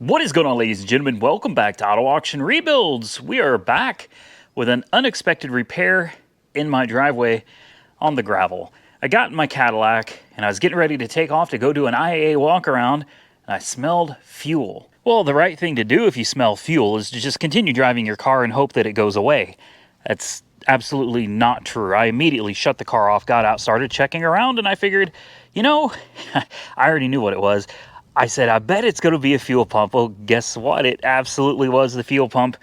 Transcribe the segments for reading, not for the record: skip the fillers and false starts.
What is going on, ladies and gentlemen? Welcome back to Auto Auction Rebuilds. We are back with an unexpected repair in my driveway on the gravel. I got in my Cadillac and I was getting ready to take off to go do an IAA walk around, and I smelled fuel. Well, the right thing to do if you smell fuel is to just continue driving your car and hope that it goes away. That's absolutely not true. I immediately shut the car off, got out, started checking around, and I figured, I already knew what it was. I said, I bet it's going to be a fuel pump. Well, guess what? It absolutely was the fuel pump.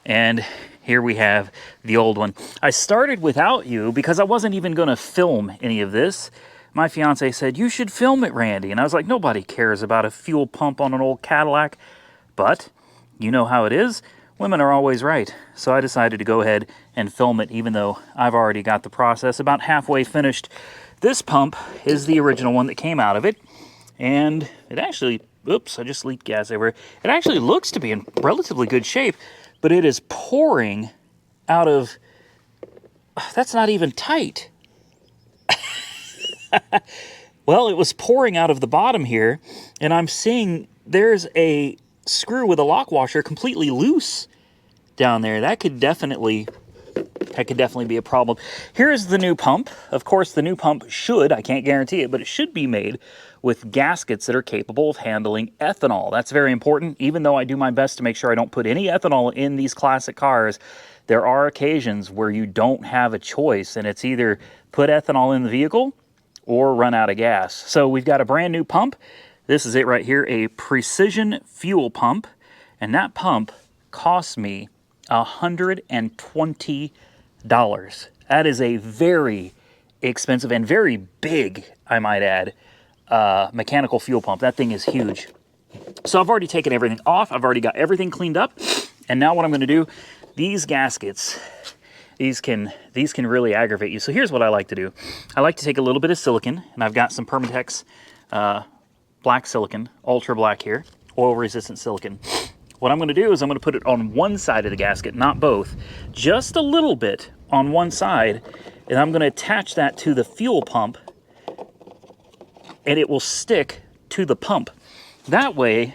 And here we have the old one. I started without you because I wasn't even going to film any of this. My fiance said, you should film it, Randy. And I was like, nobody cares about a fuel pump on an old Cadillac. But you know how it is. Women are always right. So I decided to go ahead and film it, even though I've already got the process about halfway finished. This pump is the original one that came out of it. And it actually, oops, I just leaked gas everywhere. It actually looks to be in relatively good shape, but it is pouring out of, that's not even tight. Well, it was pouring out of the bottom here, and I'm seeing there's a screw with a lock washer completely loose down there. That could definitely be a problem. Here's the new pump. Of course, the new pump should, I can't guarantee it, but it should be made with gaskets that are capable of handling ethanol. That's very important. Even though I do my best to make sure I don't put any ethanol in these classic cars, there are occasions where you don't have a choice, and it's either put ethanol in the vehicle or run out of gas. So we've got a brand new pump. This is it right here, a precision fuel pump, and that pump cost me $120. That is a very expensive and very big, I might add, mechanical fuel pump. That thing is huge. So I've already taken everything off. I've already got everything cleaned up. And now what I'm going to do, these gaskets, these can really aggravate you. So here's what I like to do. I like to take a little bit of silicon, and I've got some Permatex black silicon, ultra black here, oil resistant silicon. What I'm going to do is I'm going to put it on one side of the gasket, not both, just a little bit on one side, and I'm going to attach that to the fuel pump, and it will stick to the pump. That way,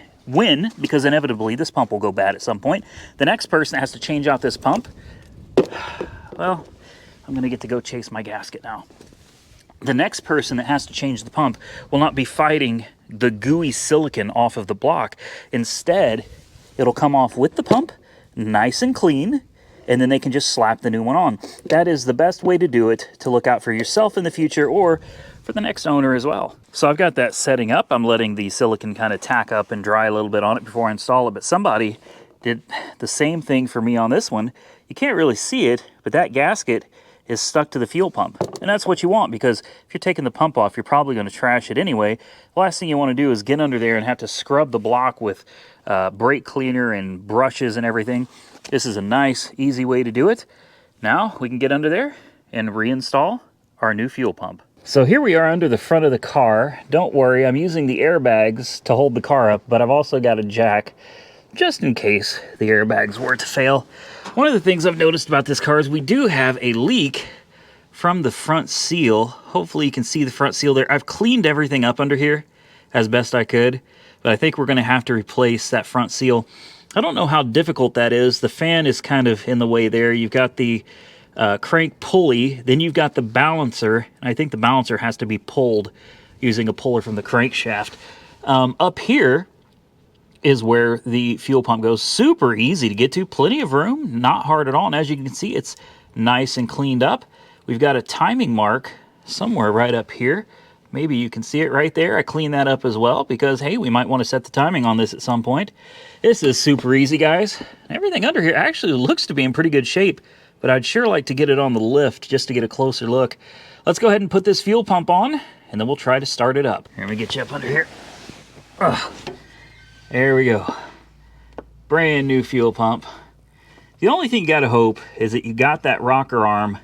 because inevitably this pump will go bad at some point, the next person that has to change out this pump, well, I'm going to get to go chase my gasket now. The next person that has to change the pump will not be fighting the gooey silicon off of the block. Instead, it'll come off with the pump, nice and clean, and then they can just slap the new one on. That is the best way to do it, to look out for yourself in the future or for the next owner as well. So I've got that setting up. I'm letting the silicon kind of tack up and dry a little bit on it before I install it, but somebody did the same thing for me on this one. You can't really see it, but that gasket is stuck to the fuel pump. And that's what you want, because if you're taking the pump off, you're probably going to trash it anyway. The last thing you want to do is get under there and have to scrub the block with brake cleaner and brushes and everything. This is a nice, easy way to do it. Now we can get under there and reinstall our new fuel pump. So here we are under the front of the car. Don't worry, I'm using the airbags to hold the car up, but I've also got a jack just in case the airbags were to fail. One of the things I've noticed about this car is we do have a leak from the front seal. Hopefully you can see the front seal there. I've cleaned everything up under here as best I could, but I think we're going to have to replace that front seal. I don't know how difficult that is. The fan is kind of in the way there. You've got the crank pulley, then you've got the balancer. I think the balancer has to be pulled using a puller from the crankshaft. Up here is where the fuel pump goes. Super easy to get to, plenty of room, not hard at all. And as you can see, it's nice and cleaned up. We've got a timing mark somewhere right up here. Maybe you can see it right there. I cleaned that up as well because, hey, we might want to set the timing on this at some point. This is super easy, guys. Everything under here actually looks to be in pretty good shape, but I'd sure like to get it on the lift just to get a closer look. Let's go ahead and put this fuel pump on, and then we'll try to start it up. Here, let me get you up under here. There we go. Brand new fuel pump. The only thing you gotta hope is that you got that rocker arm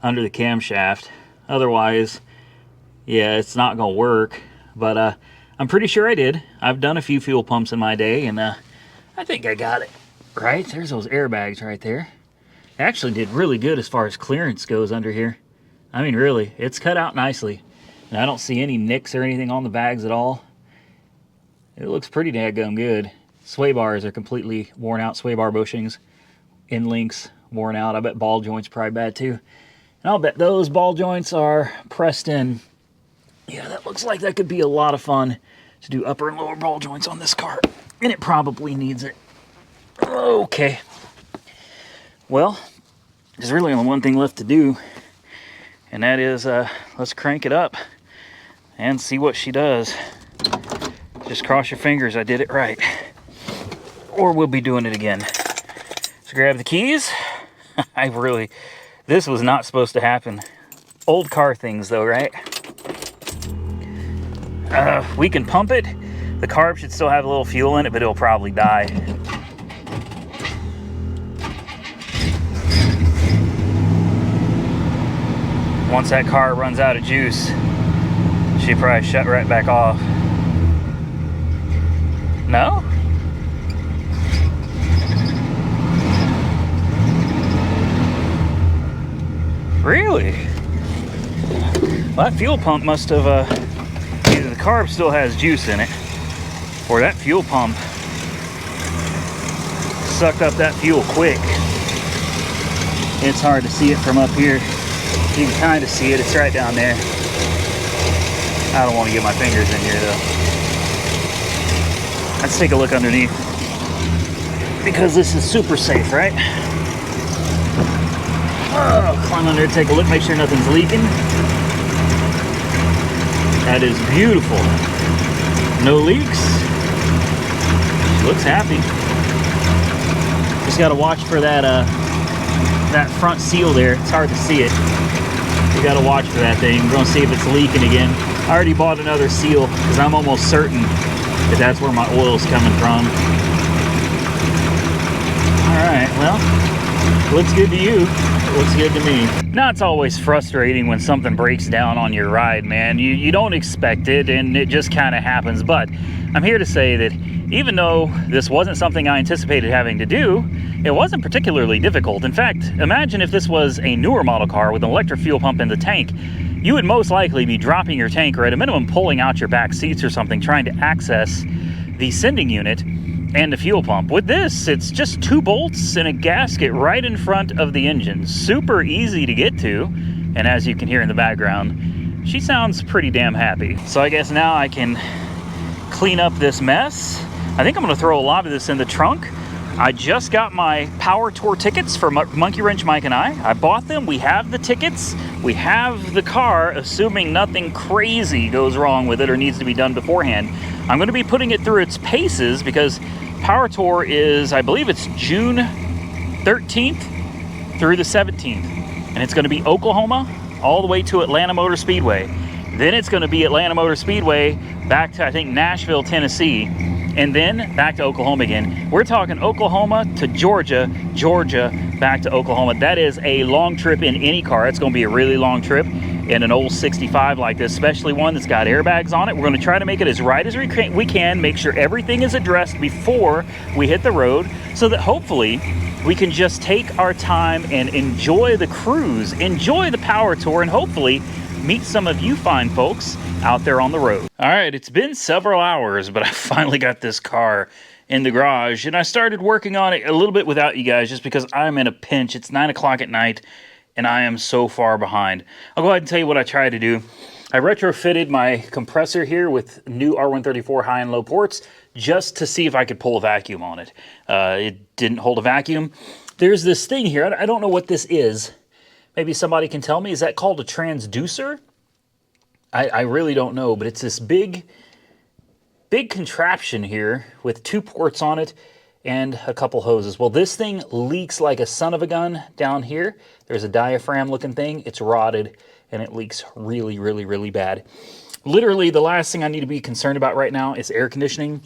under the camshaft. Otherwise, yeah, it's not gonna work. But I'm pretty sure I did. I've done a few fuel pumps in my day, and I think I got it. Right? There's those airbags right there. It actually did really good as far as clearance goes under here. I mean, really, it's cut out nicely. And I don't see any nicks or anything on the bags at all. It looks pretty daggum good. Sway bars are completely worn out. Sway bar bushings, end links worn out. I bet ball joints probably bad too. And I'll bet those ball joints are pressed in. Yeah, that looks like that could be a lot of fun to do upper and lower ball joints on this car. And it probably needs it. Okay. Well, there's really only one thing left to do. And that is, let's crank it up and see what she does. Just cross your fingers I did it right. Or we'll be doing it again. So grab the keys. This was not supposed to happen. Old car things though, right? We can pump it. The carb should still have a little fuel in it, but it'll probably die. Once that car runs out of juice, she probably shut right back off. No? Really? Well, that fuel pump must have, either the carb still has juice in it, or that fuel pump sucked up that fuel quick. It's hard to see it from up here. You can kind of see it, it's right down there. I don't want to get my fingers in here though. Let's take a look underneath. Because this is super safe, right? Oh, climb under, take a look, make sure nothing's leaking. That is beautiful. No leaks. She looks happy. Just gotta watch for that that front seal there. It's hard to see it. You gotta watch for that thing. We're gonna see if it's leaking again. I already bought another seal because I'm almost certain that that's where my oil's coming from. All right, well, looks good to you. Looks good to me. Now, it's always frustrating when something breaks down on your ride, man. You don't expect it, and it just kind of happens. But I'm here to say that even though this wasn't something I anticipated having to do, it wasn't particularly difficult. In fact, imagine if this was a newer model car with an electric fuel pump in the tank. You would most likely be dropping your tank, or at a minimum pulling out your back seats or something, trying to access the sending unit and the fuel pump. With this, it's just 2 bolts and a gasket right in front of the engine. Super easy to get to, and as you can hear in the background, she sounds pretty damn happy. So I guess now I can clean up this mess. I think I'm gonna throw a lot of this in the trunk. I just got my Power Tour tickets for Monkey Wrench Mike and I bought them. We have the tickets. We have the car, assuming nothing crazy goes wrong with it or needs to be done beforehand. I'm going to be putting it through its paces because Power Tour is, I believe it's June 13th through the 17th. And it's going to be Oklahoma all the way to Atlanta Motor Speedway. Then it's going to be Atlanta Motor Speedway back to, I think, Nashville, Tennessee. And then back to Oklahoma again. We're talking Oklahoma to Georgia, Georgia back to Oklahoma. That is a long trip in any car. It's going to be a really long trip in an old 65 like this, especially one that's got airbags on it. We're going to try to make it as right as we can, make sure everything is addressed before we hit the road so that hopefully we can just take our time and enjoy the cruise, enjoy the Power Tour, and hopefully meet some of you fine folks out there on the road. All right, it's been several hours, but I finally got this car in the garage, and I started working on it a little bit without you guys just because I'm in a pinch. It's 9 o'clock at night, and I am so far behind. I'll go ahead and tell you what I tried to do. I retrofitted my compressor here with new R134 high and low ports just to see if I could pull a vacuum on it. It didn't hold a vacuum. There's this thing here. I don't know what this is. Maybe somebody can tell me. Is that called a transducer? I really don't know, but it's this big contraption here with 2 ports on it and a couple hoses. Well, this thing leaks like a son of a gun down here. There's a diaphragm looking thing. It's rotted and it leaks really, really, really bad. Literally, the last thing I need to be concerned about right now is air conditioning,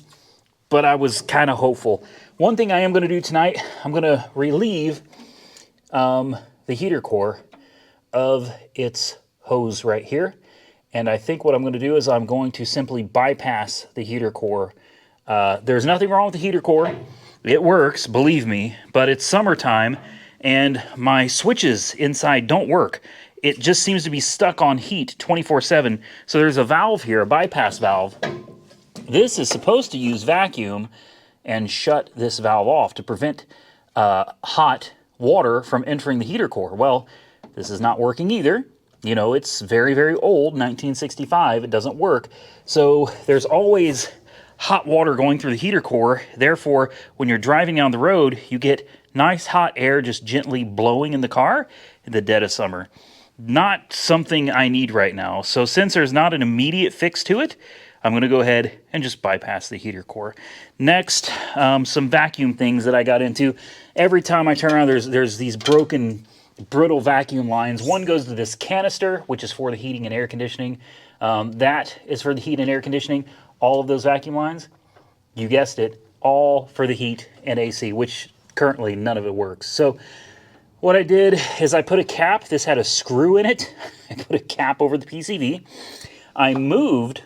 but I was kind of hopeful. One thing I am going to do tonight, I'm going to relieve the heater core of its hose right here. And I think what I'm going to do is I'm going to simply bypass the heater core. There's nothing wrong with the heater core. It works, believe me, but it's summertime and my switches inside don't work. It just seems to be stuck on heat 24/7. So there's a valve here, a bypass valve. This is supposed to use vacuum, and shut this valve off to prevent hot water from entering the heater core. Well, this is not working either. You know, it's very, very old, 1965. It doesn't work. So there's always hot water going through the heater core. Therefore, when you're driving down the road, you get nice hot air just gently blowing in the car in the dead of summer. Not something I need right now. So since there's not an immediate fix to it, I'm going to go ahead and just bypass the heater core. Next, some vacuum things that I got into. Every time I turn around, there's these broken, brittle vacuum lines. One goes to this canister, which is for the heating and air conditioning. That is for the heat and air conditioning. All of those vacuum lines, you guessed it, all for the heat and AC, which currently none of it works. So what I did is I put a cap. This had a screw in it. I put a cap over the PCV. I moved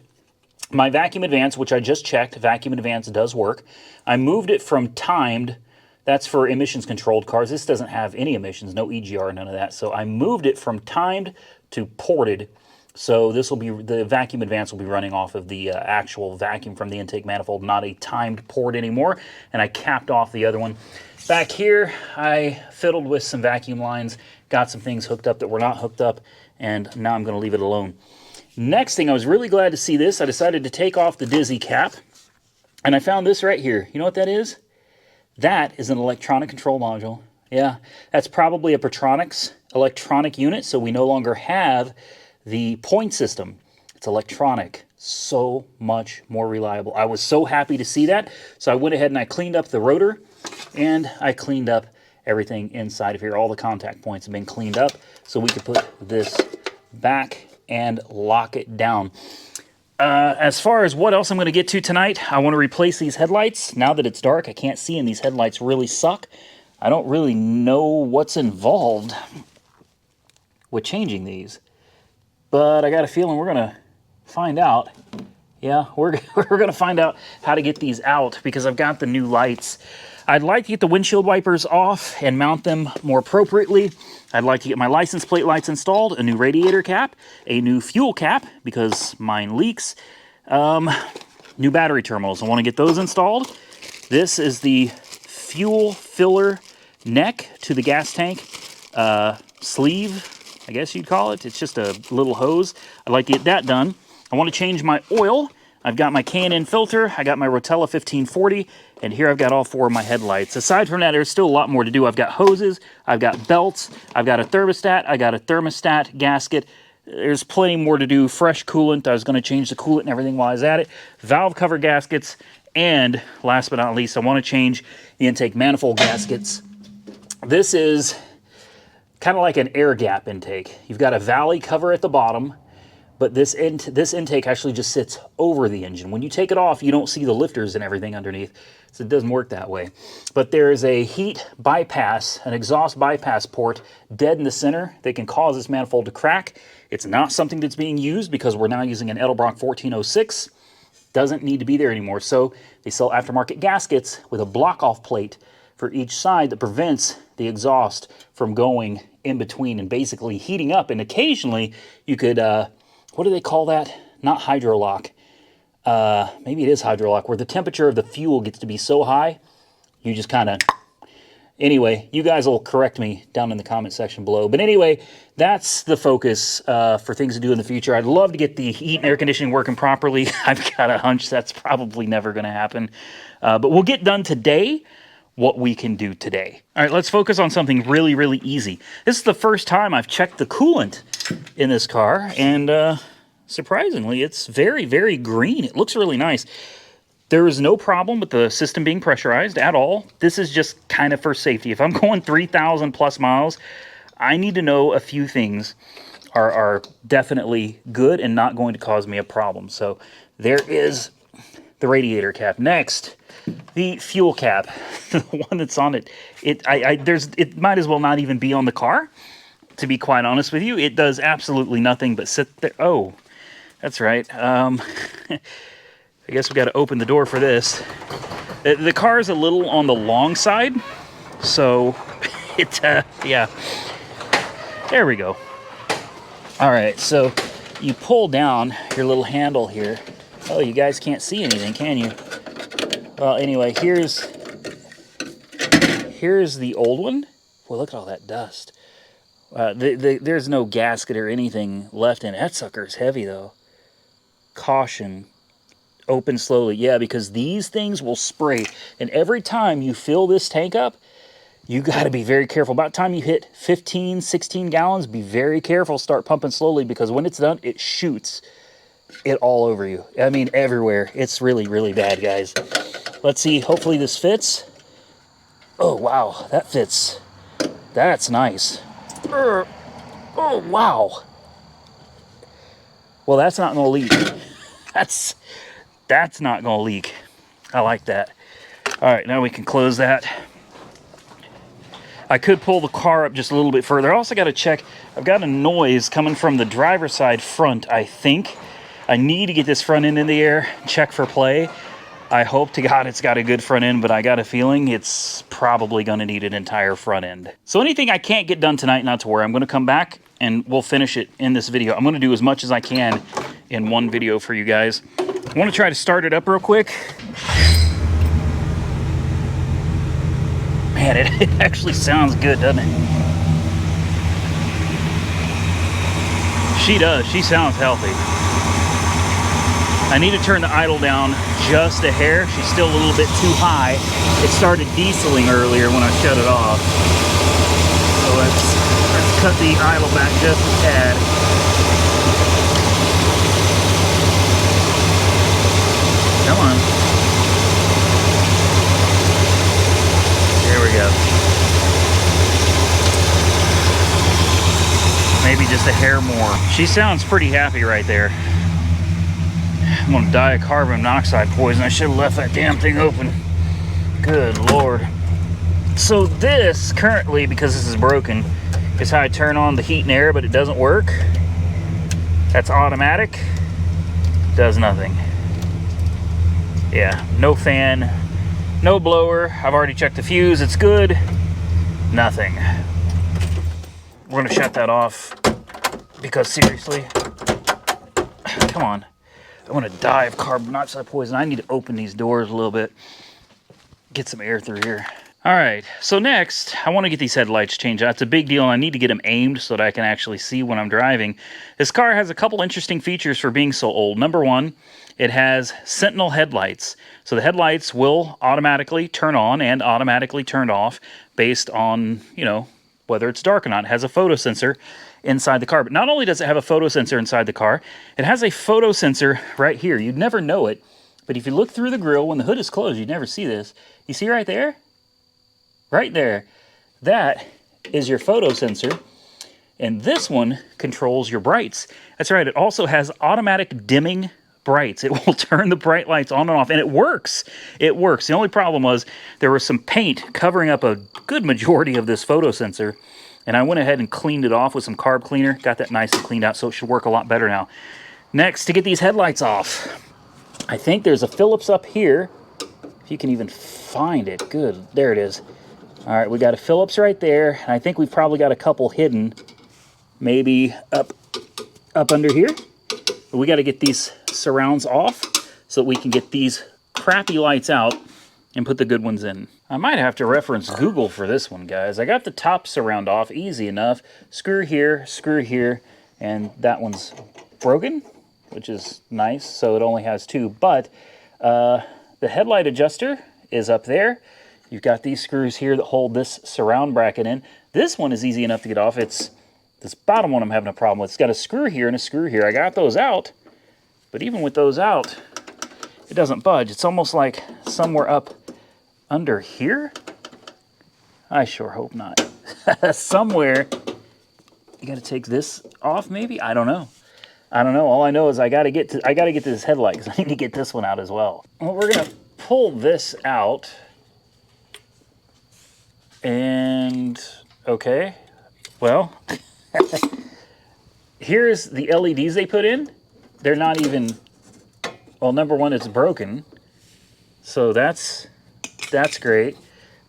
my vacuum advance, which I just checked. Vacuum advance does work. I moved it from timed. That's for emissions controlled cars. This doesn't have any emissions, no EGR, none of that. So I moved it from timed to ported. So this will be, the vacuum advance will be running off of the actual vacuum from the intake manifold, not a timed port anymore. And I capped off the other one. Back here, I fiddled with some vacuum lines, got some things hooked up that were not hooked up, and now I'm going to leave it alone. Next thing, I was really glad to see this. I decided to take off the Dizzy cap, and I found this right here. You know what that is? That is an electronic control module. Yeah, that's probably a Petronix electronic unit, so we no longer have the point system. It's electronic. So much more reliable. I was so happy to see that, so I went ahead and I cleaned up the rotor, and I cleaned up everything inside of here. All the contact points have been cleaned up, so we could put this back and lock it down. As far as what else I'm going to get to tonight, I want to replace these headlights. Now that it's dark, I can't see, and these headlights really suck. I don't really know what's involved with changing these, but I got a feeling we're going to find out. Yeah, we're going to find out how to get these out, because I've got the new lights. I'd like to get the windshield wipers off and mount them more appropriately. I'd like to get my license plate lights installed, a new radiator cap, a new fuel cap, because mine leaks, new battery terminals. I want to get those installed. This is the fuel filler neck to the gas tank sleeve, I guess you'd call it. It's just a little hose. I'd like to get that done. I want to change my oil. I've got my K&N filter, I got my Rotella 1540, and here I've got all four of my headlights. Aside from that, there's still a lot more to do. I've got hoses, I've got belts, I've got a thermostat, I got a thermostat gasket. There's plenty more to do. Fresh coolant, I was going to change the coolant and everything while I was at it. Valve cover gaskets, and last but not least, I want to change the intake manifold gaskets. This is kind of like an air gap intake. You've got a valley cover at the bottom, but this intake actually just sits over the engine. When you take it off, you don't see the lifters and everything underneath, so it doesn't work that way. But there is a heat bypass, an exhaust bypass port dead in the center that can cause this manifold to crack. It's not something that's being used because we're now using an Edelbrock 1406. Doesn't need to be there anymore. So they sell aftermarket gaskets with a block-off plate for each side that prevents the exhaust from going in between and basically heating up. And occasionally you could... what do they call that? Not hydrolock. Maybe it is hydrolock, where the temperature of the fuel gets to be so high, you just kind of... Anyway, you guys will correct me down in the comment section below. But anyway, that's the focus for things to do in the future. I'd love to get the heat and air conditioning working properly. I've got a hunch that's probably never going to happen. But we'll get done today what we can do today. All right, let's focus on something really, really easy. This is the first time I've checked the coolant in this car, and surprisingly, it's very, very green. It looks really nice. There is no problem with the system being pressurized at all. This is just kind of for safety. If I'm going 3,000 plus miles, I need to know a few things are definitely good and not going to cause me a problem. So there is the radiator cap. Next, the fuel cap, the one that's on it. It might as well not even be on the car, to be quite honest with you. It does absolutely nothing but sit there. Oh, that's right. I guess we got to open the door for this. The car is a little on the long side, so yeah. There we go. All right, so you pull down your little handle here. Oh, you guys can't see anything, can you? Well, anyway, here's the old one. Well, look at all that dust. There's no gasket or anything left in it. That sucker's heavy, though. Caution. Open slowly. Yeah, because these things will spray. And every time you fill this tank up, you got to be very careful. About the time you hit 15, 16 gallons, be very careful. Start pumping slowly, because when it's done, it shoots it all over you. I mean, everywhere. It's really, really bad, guys. Let's see. Hopefully this fits. Oh, wow. That fits. That's nice. Oh, wow. Well, that's not going to leak. That's not going to leak. I like that. All right, now we can close that. I could pull the car up just a little bit further. I also got to check. I've got a noise coming from the driver's side front, I think. I need to get this front end in the air, check for play. I hope to God it's got a good front end, but I got a feeling it's probably going to need an entire front end. So anything I can't get done tonight, not to worry. I'm going to come back and we'll finish it in this video. I'm going to do as much as I can in one video for you guys. I want to try to start it up real quick. Man, it actually sounds good, doesn't it? She does. She sounds healthy. I need to turn the idle down just a hair. She's still a little bit too high. It started dieseling earlier when I shut it off. So let's cut the idle back just a tad. Come on. There we go. Maybe just a hair more. She sounds pretty happy right there. I'm gonna die of carbon monoxide poison. I should have left that damn thing open. Good Lord. So this, currently, because this is broken, is how I turn on the heat and air, but it doesn't work. That's automatic. Does nothing. Yeah, no fan, no blower. I've already checked the fuse, it's good. Nothing. We're gonna shut that off, because seriously, come on. I want to die of carbon monoxide poison. I need to open these doors a little bit. Get some air through here. All right, so next, I want to get these headlights changed out. It's a big deal, and I need to get them aimed so that I can actually see when I'm driving. This car has a couple interesting features for being so old. Number one, it has sentinel headlights. So the headlights will automatically turn on and automatically turn off based on, you know, whether it's dark or not. It has a photo sensor inside the car. But not only does it have a photo sensor inside the car, it has a photo sensor right here. You'd never know it, but if you look through the grille, when the hood is closed, you'd never see this. You see right there? Right there. That is your photo sensor. And this one controls your brights. That's right. It also has automatic dimming brights. It will turn the bright lights on and off, and it works. It works. The only problem was there was some paint covering up a good majority of this photo sensor, and I went ahead and cleaned it off with some carb cleaner. Got that nice and cleaned out, so it should work a lot better now. Next, to get these headlights off, I think there's a Phillips up here. If you can even find it. Good. There it is. All right, we got a Phillips right there, and I think we've probably got a couple hidden, maybe up under here. But we got to get these surrounds off so that we can get these crappy lights out and put the good ones in. I might have to reference Google for this one, guys. I got the top surround off, easy enough. Screw here, and that one's broken, which is nice, so it only has two. But the headlight adjuster is up there. You've got these screws here that hold this surround bracket in. This one is easy enough to get off. It's this bottom one I'm having a problem with. It's got a screw here and a screw here. I got those out, but even with those out, it doesn't budge. It's almost like somewhere up under here. I sure hope not. Somewhere. You got to take this off, maybe. I don't know. All I know is I got to get to this headlight because I need to get this one out as well. Well, we're gonna pull this out, and okay. Well, here's the LEDs they put in. They're not even. Well, number one, it's broken, so that's great.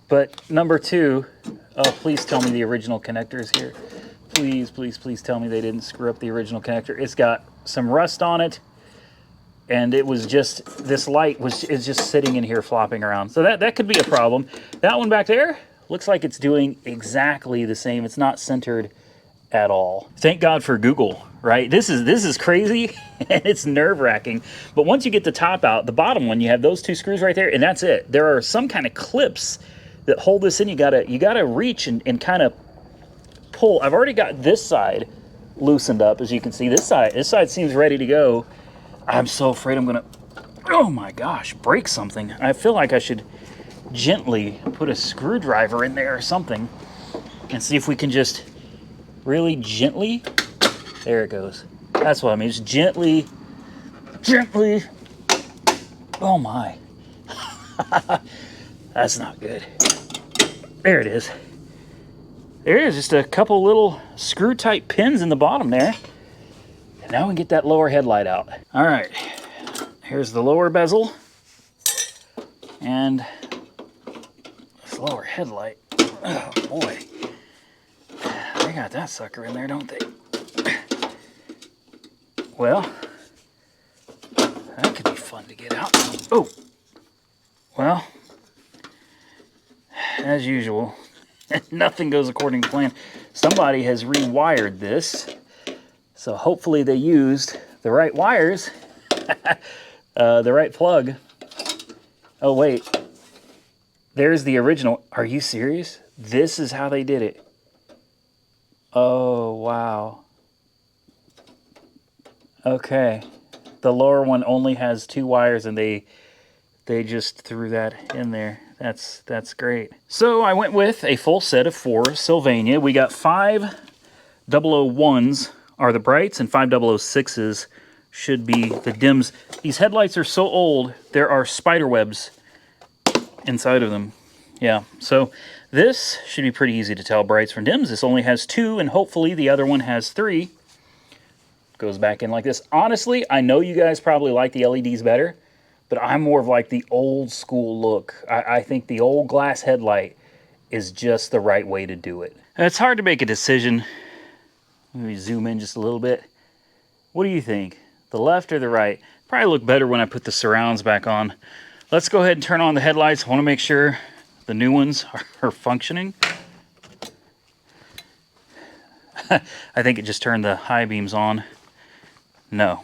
But number two, oh, please tell me the original connector is here. Please, please, please tell me they didn't screw up the original connector. It's got some rust on it, and it was just, this light is just sitting in here flopping around. So that could be a problem. That one back there looks like it's doing exactly the same. It's not centered at all. Thank God for Google, right? This is crazy and it's nerve-wracking. But once you get the top out, the bottom one, you have those two screws right there, and that's it. There are some kind of clips that hold this in. You gotta reach and kind of pull. I've already got this side loosened up, as you can see. This side seems ready to go. I'm so afraid I'm gonna, oh my gosh, break something. I feel like I should gently put a screwdriver in there or something and see if we can just really gently, there it goes. That's what I mean, just gently, oh my. That's not good. There it is. There is just a couple little screw type pins in the bottom there. And now we can get that lower headlight out. All right, here's the lower bezel and this lower headlight. Oh boy. They got that sucker in there, don't they? Well, that could be fun to get out. Oh, well, as usual, nothing goes according to plan. Somebody has rewired this, so hopefully they used the right wires, the right plug. Oh wait, there's the original. Are you serious? This is how they did it. Oh, wow. Okay. The lower one only has 2 wires, and they just threw that in there. That's great. So I went with a full set of 4 Sylvania. We got 5 001s are the brights, and 5 006s should be the dims. These headlights are so old, there are spider webs inside of them. Yeah, so this should be pretty easy to tell brights from dims. This only has 2, and hopefully the other one has 3. Goes back in like this. Honestly, I know you guys probably like the LEDs better, but I'm more of like the old school look. I think the old glass headlight is just the right way to do it. It's hard to make a decision. Let me zoom in just a little bit. What do you think? The left or the right? Probably look better when I put the surrounds back on. Let's go ahead and turn on the headlights. I want to make sure the new ones are functioning. I think it just turned the high beams on. No.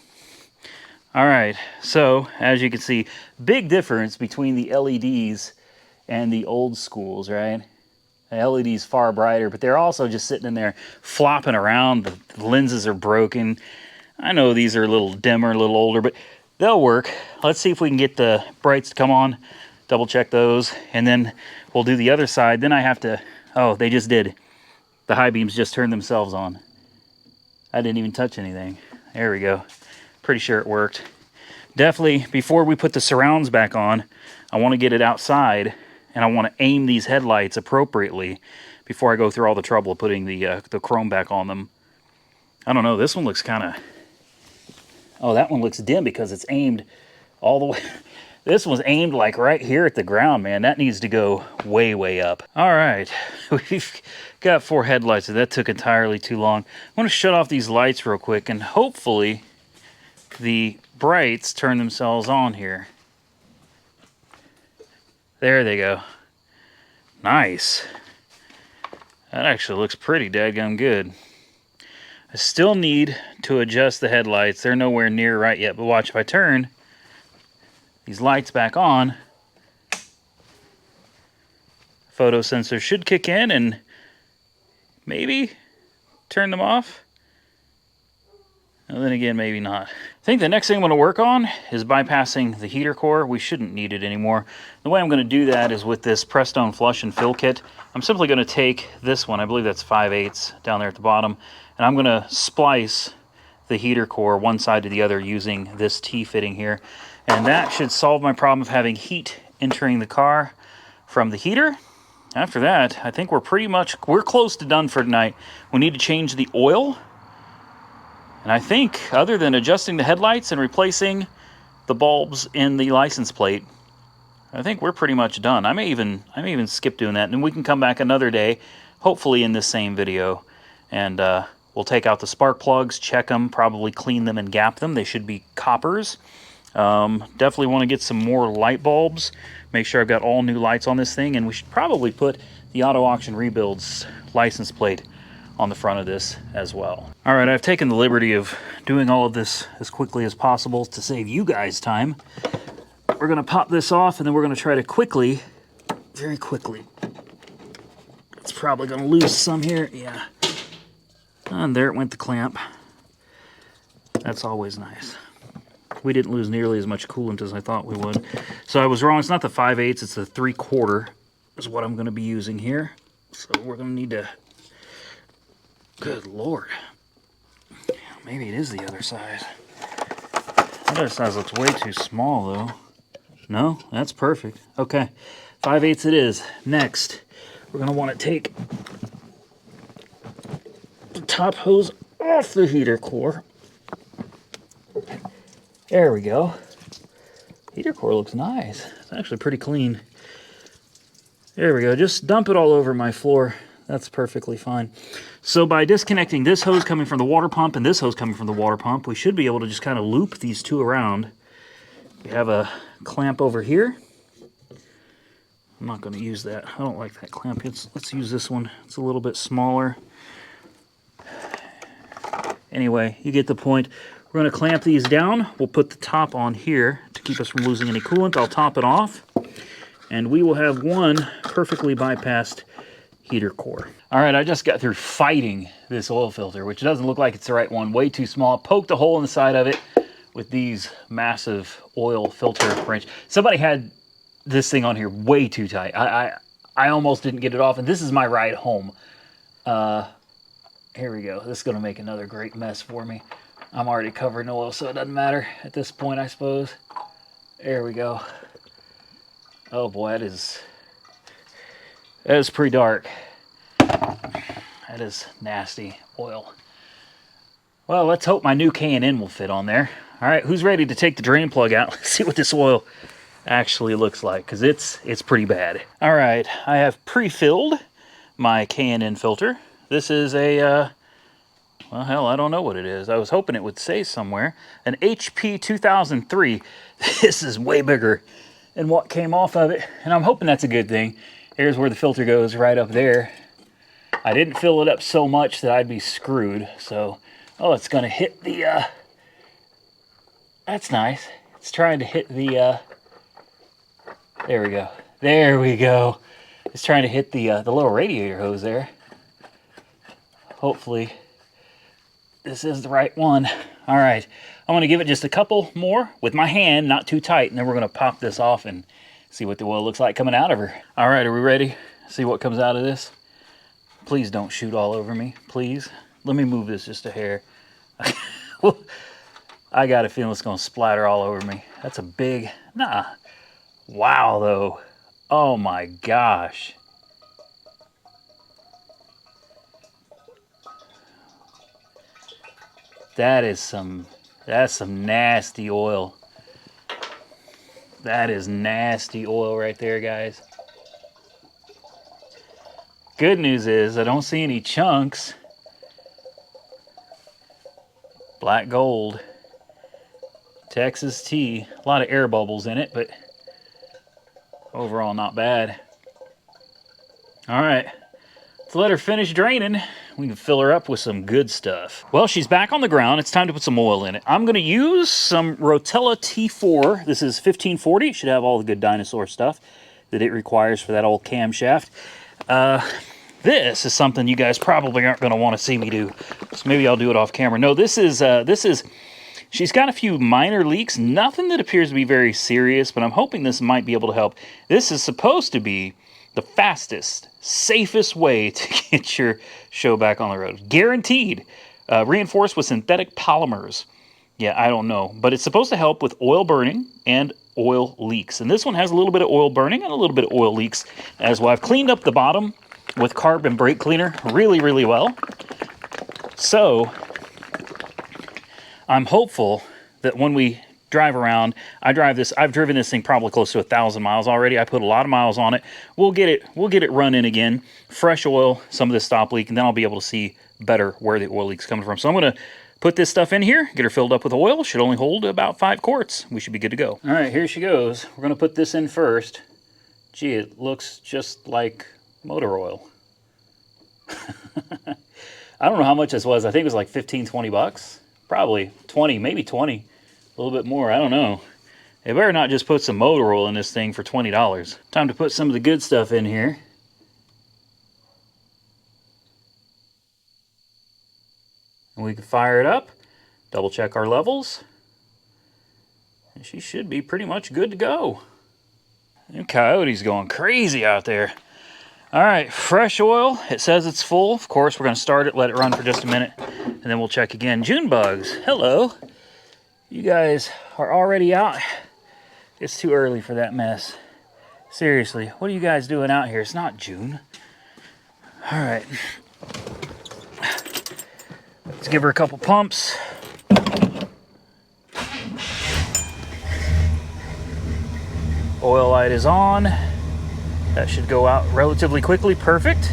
All right, so as you can see, big difference between the LEDs and the old schools, right? The LED's far brighter, but they're also just sitting in there flopping around. The lenses are broken. I know these are a little dimmer, a little older, but they'll work. Let's see if we can get the brights to come on, double check those, and then we'll do the other side. Then I have to, oh, they just did. The high beams just turned themselves on. I didn't even touch anything. There we go. Pretty sure it worked. Definitely, before we put the surrounds back on, I want to get it outside, and I want to aim these headlights appropriately before I go through all the trouble of putting the chrome back on them. I don't know, this one looks kind of... Oh, that one looks dim because it's aimed all the way... This was aimed like right here at the ground, man. That needs to go way, way up. All right, we've got 4 headlights, so that took entirely too long. I want to shut off these lights real quick, and hopefully the brights turn themselves on here. There they go. Nice. That actually looks pretty dadgum good. I still need to adjust the headlights. They're nowhere near right yet, but watch, if I turn these lights back on, photo sensor should kick in and maybe turn them off. And then again, maybe not. I think the next thing I'm going to work on is bypassing the heater core. We shouldn't need it anymore. The way I'm going to do that is with this Prestone flush and fill kit. I'm simply going to take this one, I believe that's 5/8 down there at the bottom, and I'm going to splice the heater core one side to the other using this T-fitting here. And that should solve my problem of having heat entering the car from the heater. After that, I think we're close to done for tonight. We need to change the oil. And I think, other than adjusting the headlights and replacing the bulbs in the license plate, I think we're pretty much done. I may even skip doing that, and then we can come back another day, hopefully in this same video, and we'll take out the spark plugs, check them, probably clean them and gap them. They should be coppers. Definitely want to get some more light bulbs. Make sure I've got all new lights on this thing, and we should probably put the Auto Auction Rebuilds license plate on the front of this as well. All right, I've taken the liberty of doing all of this as quickly as possible to save you guys time. We're gonna pop this off, and then we're gonna try to quickly, very quickly, it's probably gonna lose some here, yeah. And there it went, the clamp. That's always nice. We didn't lose nearly as much coolant as I thought we would. So I was wrong, it's not the 5/8, it's the 3/4 is what I'm gonna be using here. So we're gonna need to, good Lord. Maybe it is the other side. The other side looks way too small though. No, that's perfect. Okay, 5/8 it is. Next, we're gonna wanna take the top hose off the heater core. There we go. Heater core looks nice. It's actually pretty clean. There we go. Just dump it all over my floor. That's perfectly fine. So by disconnecting this hose coming from the water pump and this hose coming from the water pump, we should be able to just kind of loop these two around. We have a clamp over here. I'm not going to use that. I don't like that clamp. Let's use this one. It's a little bit smaller. Anyway, you get the point. We're going to clamp these down. We'll put the top on here to keep us from losing any coolant. I'll top it off, and we will have one perfectly bypassed heater core. All right, I just got through fighting this oil filter, which doesn't look like it's the right one. Way too small. Poked a hole in the side of it with these massive oil filter wrench. Somebody had this thing on here way too tight. I almost didn't get it off, and this is my ride home. Here we go. This is going to make another great mess for me. I'm already covered in oil, so it doesn't matter at this point, I suppose. There we go. Oh boy, that is pretty dark. That is nasty oil. Well, let's hope my new K&N will fit on there. All right, who's ready to take the drain plug out? Let's see what this oil actually looks like, because it's pretty bad. All right, I have pre-filled my K&N filter. This is a well, hell, I don't know what it is. I was hoping it would say somewhere. An HP 2003. This is way bigger than what came off of it, and I'm hoping that's a good thing. Here's where the filter goes, right up there. I didn't fill it up so much that I'd be screwed, so, oh, it's gonna hit the, that's nice. It's trying to hit the, there we go. There we go. It's trying to hit the little radiator hose there. Hopefully this is the right one. All right, I'm gonna give it just a couple more with my hand, not too tight, and then we're gonna pop this off and see what the oil looks like coming out of her. All right, are we ready? See what comes out of this? Please don't shoot all over me, please. Let me move this just a hair. I got a feeling it's gonna splatter all over me. That's a big, nah. Wow though, oh my gosh. That's some nasty oil. That is nasty oil right there, guys. Good news is I don't see any chunks. Black gold. Texas tea. A lot of air bubbles in it, but overall not bad. All right, let's let her finish draining. We can fill her up with some good stuff. Well, she's back on the ground. It's time to put some oil in it. I'm gonna use some Rotella T4. This is 1540. It should have all the good dinosaur stuff that it requires for that old camshaft. This is something you guys probably aren't gonna wanna see me do. So maybe I'll do it off camera. No, this is, she's got a few minor leaks. Nothing that appears to be very serious, but I'm hoping this might be able to help. This is supposed to be the fastest, safest way to get your show back on the road. Guaranteed. Reinforced with synthetic polymers. Yeah, I don't know. But it's supposed to help with oil burning and oil leaks. And this one has a little bit of oil burning and a little bit of oil leaks as well. I've cleaned up the bottom with carbon brake cleaner really, really well. So I'm hopeful that when we drive around, I've driven this thing probably close to 1,000 miles already. I put a lot of miles on it. We'll get it running again. Fresh oil, some of this stop leak, and then I'll be able to see better where the oil leak's coming from. So I'm gonna Put this stuff in here, get her filled up with oil. Should only hold about 5 quarts. We should be good to go. All right, here she goes. We're gonna put this in first. Gee, it looks just like motor oil. I don't know how much this was. I think it was like 15, 20 bucks. Probably 20, maybe 20. A little bit more, I don't know. They better not just put some motor oil in this thing for $20. Time to put some of the good stuff in here. And we can fire it up, double check our levels, and she should be pretty much good to go. And Coyote's going crazy out there. All right, fresh oil. It says it's full. Of course, we're going to start it, let it run for just a minute, and then we'll check again. June bugs, hello. You guys are already out. It's too early for that mess. Seriously, what are you guys doing out here? It's not June. All right. Let's give her a couple pumps. Oil light is on. That should go out relatively quickly. Perfect.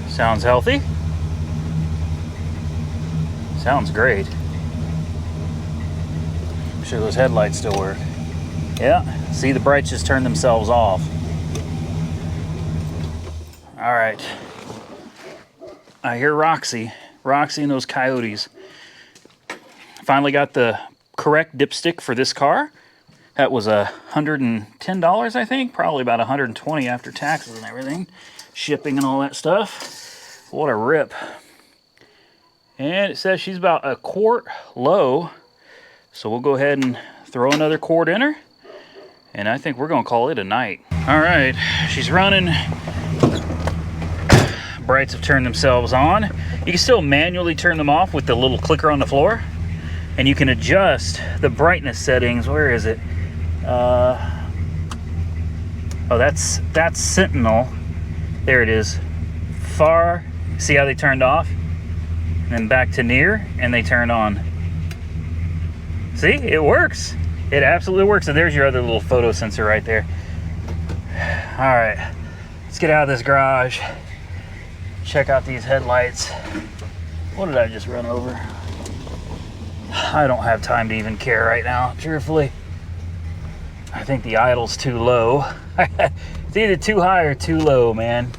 Sounds healthy. Sounds great. I'm sure those headlights still work. Yeah, see, the brights just turned themselves off. All right. I hear Roxy and those Coyotes. Finally got the correct dipstick for this car. That was $110, I think. Probably about $120 after taxes and everything. Shipping and all that stuff. What a rip. And it says she's about a quart low. So we'll go ahead and throw another quart in her. And I think we're gonna call it a night. All right, she's running. Brights have turned themselves on. You can still manually turn them off with the little clicker on the floor. And you can adjust the brightness settings. Where is it? Oh, that's Sentinel. There it is. Far, see how they turned off? And then back to near, and they turned on. See, it works. It absolutely works. And there's your other little photo sensor right there. All right, let's get out of this garage. Check out these headlights. What did I just run over? I don't have time to even care right now, truthfully. I think the idle's too low. It's either too high or too low, man.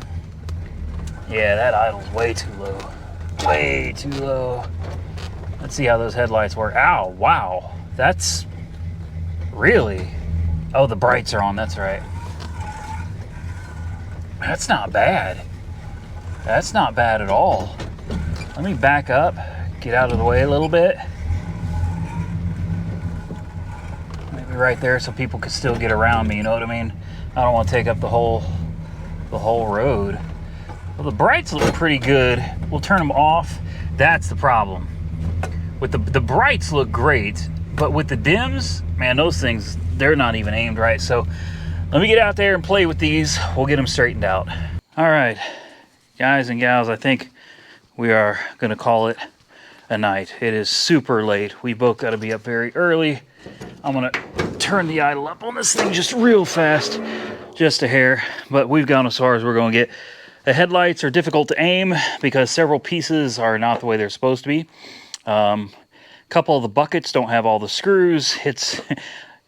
Yeah, that idle's way too low. Way too low. Let's see how those headlights work. Ow, wow. That's really... Oh, the brights are on, that's right. That's not bad. That's not bad at all. Let me back up, get out of the way a little bit. Maybe right there so people can still get around me, you know what I mean? I don't want to take up the whole road. Well, the brights look pretty good. We'll turn them off. That's the problem. With the brights look great, but with the dims, man, those things, they're not even aimed right. So let me get out there and play with these. We'll get them straightened out. All right, guys and gals, I think we are gonna call it a night. It is super late. We both gotta be up very early. I'm gonna turn the idle up on this thing just real fast, just a hair, but we've gone as far as we're gonna get. The headlights are difficult to aim because several pieces are not the way they're supposed to be. A couple of the buckets don't have all the screws.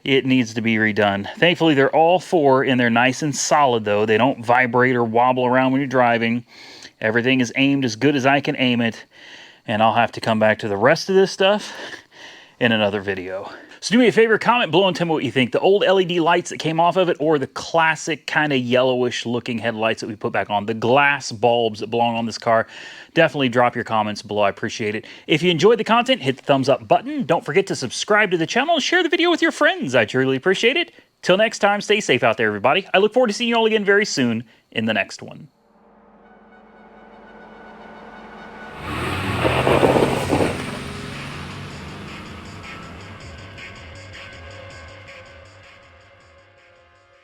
It needs to be redone. Thankfully, they're all 4 and they're nice and solid though. They don't vibrate or wobble around when you're driving. Everything is aimed as good as I can aim it. And I'll have to come back to the rest of this stuff in another video. So do me a favor, comment below and tell me what you think. The old LED lights that came off of it or the classic kind of yellowish looking headlights that we put back on. The glass bulbs that belong on this car. Definitely drop your comments below. I appreciate it. If you enjoyed the content, hit the thumbs up button. Don't forget to subscribe to the channel and share the video with your friends. I truly appreciate it. Till next time, stay safe out there, everybody. I look forward to seeing you all again very soon in the next one.